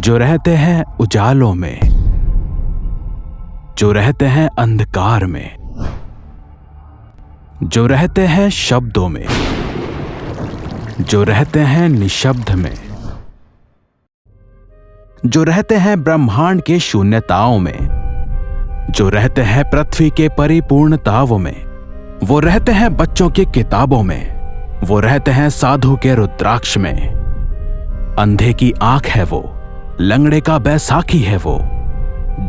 जो रहते हैं उजालों में, जो रहते हैं अंधकार में, जो रहते हैं शब्दों में, जो रहते हैं निशब्द में, जो रहते हैं ब्रह्मांड के शून्यताओं में, जो रहते हैं पृथ्वी के परिपूर्णताओं में, वो रहते हैं बच्चों की किताबों में, वो रहते हैं साधु के रुद्राक्ष में। अंधे की आंख है वो, लंगड़े का बैसाखी है वो।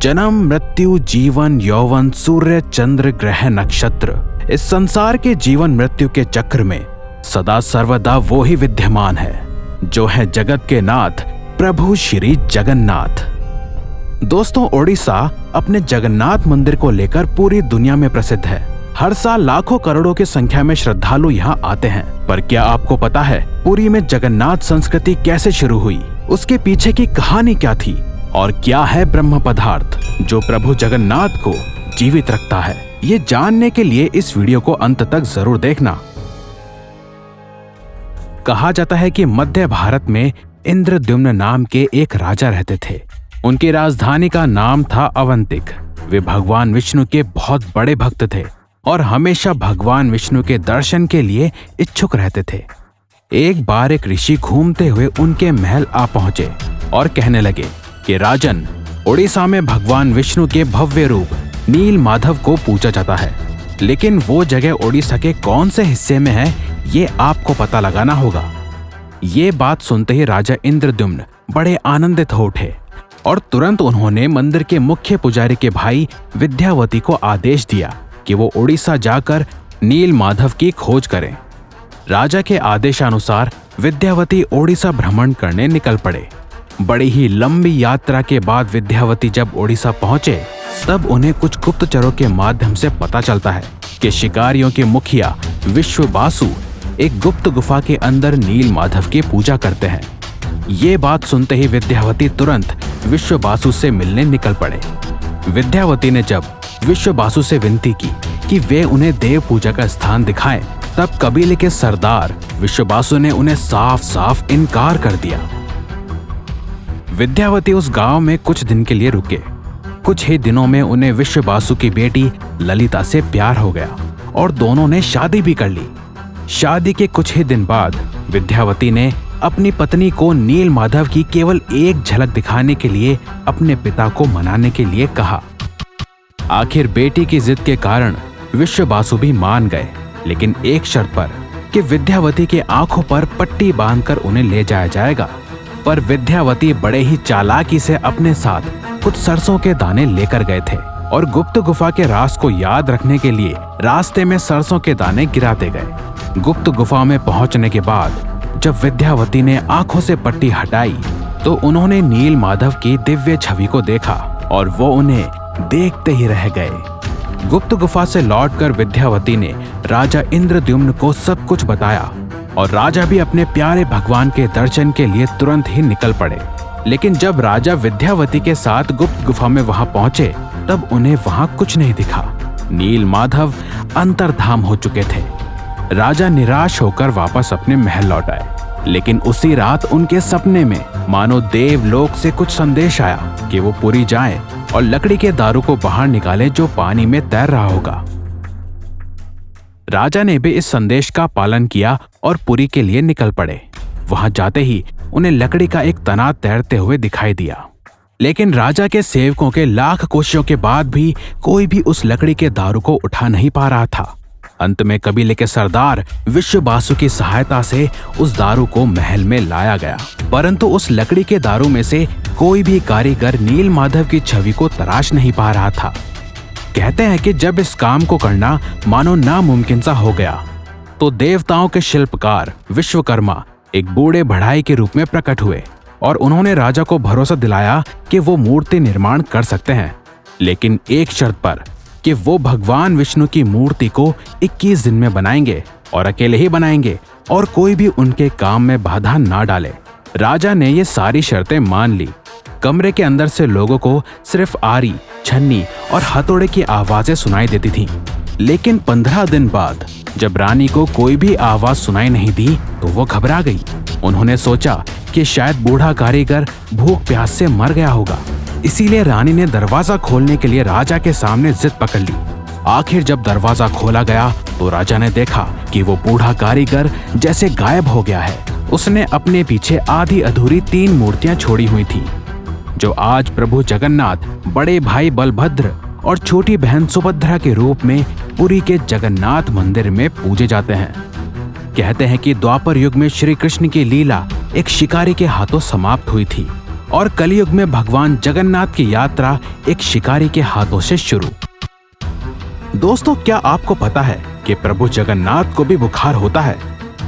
जन्म मृत्यु जीवन यौवन सूर्य चंद्र ग्रह नक्षत्र, इस संसार के जीवन मृत्यु के चक्र में सदा सर्वदा वो ही विद्यमान है, जो है जगत के नाथ प्रभु श्री जगन्नाथ। दोस्तों, ओडिशा अपने जगन्नाथ मंदिर को लेकर पूरी दुनिया में प्रसिद्ध है। हर साल लाखों करोड़ों की संख्या में श्रद्धालु यहाँ आते हैं। पर क्या आपको पता है पुरी में जगन्नाथ संस्कृति कैसे शुरू हुई, उसके पीछे की कहानी क्या थी और क्या है ब्रह्म पदार्थ जो प्रभु जगन्नाथ को जीवित रखता है? ये जानने के लिए इस वीडियो को अंत तक जरूर देखना। कहा जाता है कि मध्य भारत में इंद्रद्युम्न नाम के एक राजा रहते थे। उनकी राजधानी का नाम था अवंतिक। वे भगवान विष्णु के बहुत बड़े भक्त थे और हमेशा भगवान विष्णु के दर्शन के लिए इच्छुक रहते थे। एक बार एक ऋषि घूमते हुए उनके महल आ पहुंचे और कहने लगे कि राजन, ओडिशा में भगवान विष्णु के भव्य रूप नील माधव को पूजा जाता है, लेकिन वो जगह ओडिशा के कौन से हिस्से में है ये आपको पता लगाना होगा। ये बात सुनते ही राजा इंद्रद्युम्न बड़े आनंदित हो उठे और तुरंत उन्होंने मंदिर के मुख्य पुजारी के भाई विद्यावती को आदेश दिया कि वो ओडिशा जाकर नील माधव की खोज करें। राजा के आदेशानुसार विद्यावती ओडिशा भ्रमण करने निकल पड़े। बड़ी ही लंबी यात्रा के बाद विद्यावती जब ओडिशा पहुंचे तब उन्हें कुछ गुप्तचरों के माध्यम से पता चलता है कि शिकारियों के मुखिया विश्वबासु एक गुप्त गुफा के अंदर नील माधव की पूजा करते हैं। ये बात सुनते ही विद्यावती तुरंत विश्वबासु से मिलने निकल पड़े। विद्यावती ने जब विश्वबासु से विनती की कि वे उन्हें देव पूजा का स्थान दिखाएं, तब कबीले के सरदार विश्वबासु ने उन्हें साफ साफ इनकार कर दिया। विद्यावती उस गांव में कुछ दिन के लिए रुके। कुछ ही दिनों में उन्हें विश्वबासु की बेटी ललिता से प्यार हो गया और दोनों ने शादी भी कर ली। शादी के कुछ ही दिन बाद विद्यावती ने अपनी पत्नी को नील माधव की केवल एक झलक दिखाने के लिए अपने पिता को मनाने के लिए कहा। आखिर बेटी की जिद के कारण विश्वबासु भी मान गए, लेकिन एक शर्त पर कि विद्यावती के आंखों पर पट्टी बांधकर उन्हें ले जाया जाएगा। पर विद्यावती बड़े ही चालाकी से अपने साथ कुछ सरसों के दाने लेकर गए थे और गुप्त गुफा के राज को याद रखने के लिए रास्ते में सरसों के दाने गिराते गए। गुप्त गुफा में पहुंचने के बाद जब विद्यावती ने आंखों से पट्टी हटाई तो उन्होंने नील माधव की दिव्य छवि को देखा और वो उन्हें देखते ही रह गए। गुप्त गुफा से लौटकर विद्यावती ने राजा इंद्रद्युम्न को सब कुछ बताया और राजा भी अपने प्यारे भगवान के दर्शन के लिए तुरंत ही निकल पड़े। लेकिन जब राजा विद्यावती के साथ गुप्त गुफा में वहां पहुंचे तब उन्हें वहां कुछ नहीं दिखा। नील माधव अंतर्धाम हो चुके थे। राजा निराश होकर वापस अपने महल लौट आए, लेकिन उसी रात उनके सपने में मानो देवलोक से कुछ संदेश आया कि वो पुरी जाएं और लकड़ी के दारू को बाहर निकालें जो पानी में तैर रहा होगा। राजा ने भी इस संदेश का पालन किया और पुरी के लिए निकल पड़े। वहां जाते ही उन्हें लकड़ी का एक तना तैरते हुए दिखाई दिया, लेकिन राजा के सेवकों के लाख कोशिशों के बाद भी कोई भी उस लकड़ी के दारू को उठा नहीं पा रहा था। अंत में कबीले के सरदार विश्वबासु की सहायता से उस दारू को महल में लाया गया, परंतु उस लकड़ी के दारू में से कोई भी कारीगर नील माधव की छवि को तराश नहीं पा रहा था। कहते हैं कि जब इस काम को करना मानो नामुमकिन सा हो गया तो देवताओं के शिल्पकार विश्वकर्मा एक बूढ़े बढ़ाई के रूप में प्रकट हुए और उन्होंने राजा को भरोसा दिलाया कि वो मूर्ति निर्माण कर सकते हैं, लेकिन एक शर्त पर कि वो भगवान विष्णु की मूर्ति को 21 दिन में बनाएंगे और अकेले ही बनाएंगे और कोई भी उनके काम में बाधा ना डाले। राजा ने ये सारी शर्तें मान ली। कमरे के अंदर से लोगों को सिर्फ आरी, छन्नी और हथौड़े की आवाजें सुनाई देती थीं। लेकिन 15 दिन बाद जब रानी को कोई भी आवाज सुनाई नहीं दी तो वो घबरा गई। उन्होंने सोचा कि शायद बूढ़ा कारीगर भूख प्यास से मर गया होगा। इसीलिए रानी ने दरवाजा खोलने के लिए राजा के सामने जिद पकड़ ली। आखिर जब दरवाजा खोला गया तो राजा ने देखा कि वो बूढ़ा कारीगर जैसे गायब हो गया है। उसने अपने पीछे आधी अधूरी 3 मूर्तियां छोड़ी हुई थी, जो आज प्रभु जगन्नाथ, बड़े भाई बलभद्र और छोटी बहन सुभद्रा के रूप में पुरी के जगन्नाथ मंदिर में पूजे जाते हैं। कहते हैं कि द्वापर युग में श्री कृष्ण की लीला एक शिकारी के हाथों समाप्त हुई थी और कलयुग में भगवान जगन्नाथ की यात्रा एक शिकारी के हाथों से शुरू। दोस्तों, क्या आपको पता है कि प्रभु जगन्नाथ को भी बुखार होता है?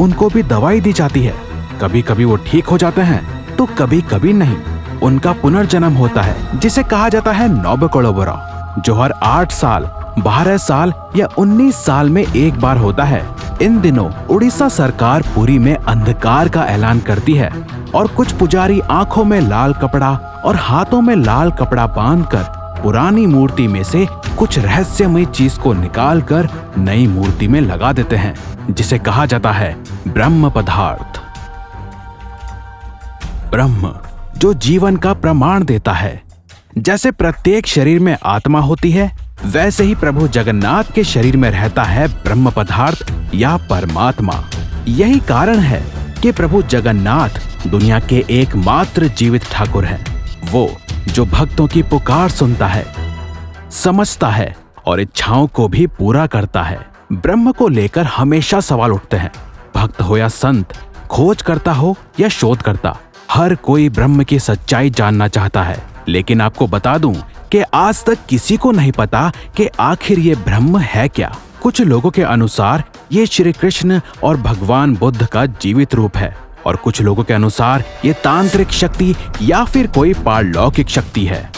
उनको भी दवाई दी जाती है। कभी कभी वो ठीक हो जाते हैं तो कभी कभी नहीं। उनका पुनर्जन्म होता है जिसे कहा जाता है नवकळेबरा, जो हर 8 साल, 12 साल या 19 साल में एक बार होता है। इन दिनों उड़ीसा सरकार पुरी में अंधकार का ऐलान करती है और कुछ पुजारी आंखों में लाल कपड़ा और हाथों में लाल कपड़ा बांधकर पुरानी मूर्ति में से कुछ रहस्यमय चीज को निकालकर नई मूर्ति में लगा देते हैं, जिसे कहा जाता है ब्रह्म पदार्थ। ब्रह्म जो जीवन का प्रमाण देता है। जैसे प्रत्येक शरीर में आत्मा होती है, वैसे ही प्रभु जगन्नाथ के शरीर में रहता है ब्रह्म पदार्थ या परमात्मा। यही कारण है कि प्रभु जगन्नाथ दुनिया के एकमात्र जीवित ठाकुर हैं। वो जो भक्तों की पुकार सुनता है, समझता है और इच्छाओं को भी पूरा करता है। ब्रह्म को लेकर हमेशा सवाल उठते हैं। भक्त हो या संत, खोज करता हो या शोध करता, हर कोई ब्रह्म की सच्चाई जानना चाहता है। लेकिन आपको बता दूं कि आज तक किसी को नहीं पता कि आखिर ये ब्रह्म है क्या। कुछ लोगों के अनुसार ये श्री कृष्ण और भगवान बुद्ध का जीवित रूप है और कुछ लोगों के अनुसार ये तांत्रिक शक्ति या फिर कोई पारलौकिक शक्ति है।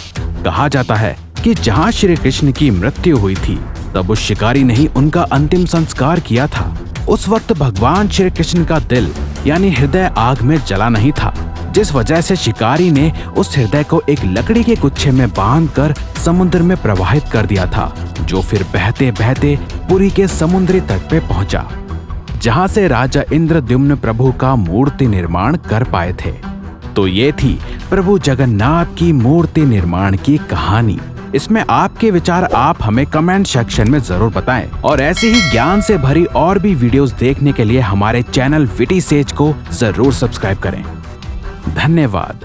कहा जाता है कि जहाँ श्री कृष्ण की मृत्यु हुई थी, तब उस शिकारी ने ही उनका अंतिम संस्कार किया था। उस वक्त भगवान श्री कृष्ण का दिल यानी हृदय आग में जला नहीं था, जिस वजह से शिकारी ने उस हृदय को एक लकड़ी के गुच्छे में बांधकर समुद्र में प्रवाहित कर दिया था, जो फिर बहते बहते पुरी के समुद्री तट पे पहुंचा, जहां से राजा इंद्रद्युम्न प्रभु का मूर्ति निर्माण कर पाए थे। तो ये थी प्रभु जगन्नाथ की मूर्ति निर्माण की कहानी। इसमें आपके विचार आप हमें कमेंट सेक्शन में जरूर बताएं और ऐसे ही ज्ञान से भरी और भी वीडियोस देखने के लिए हमारे चैनल विटी सेज को जरूर सब्सक्राइब करें। धन्यवाद।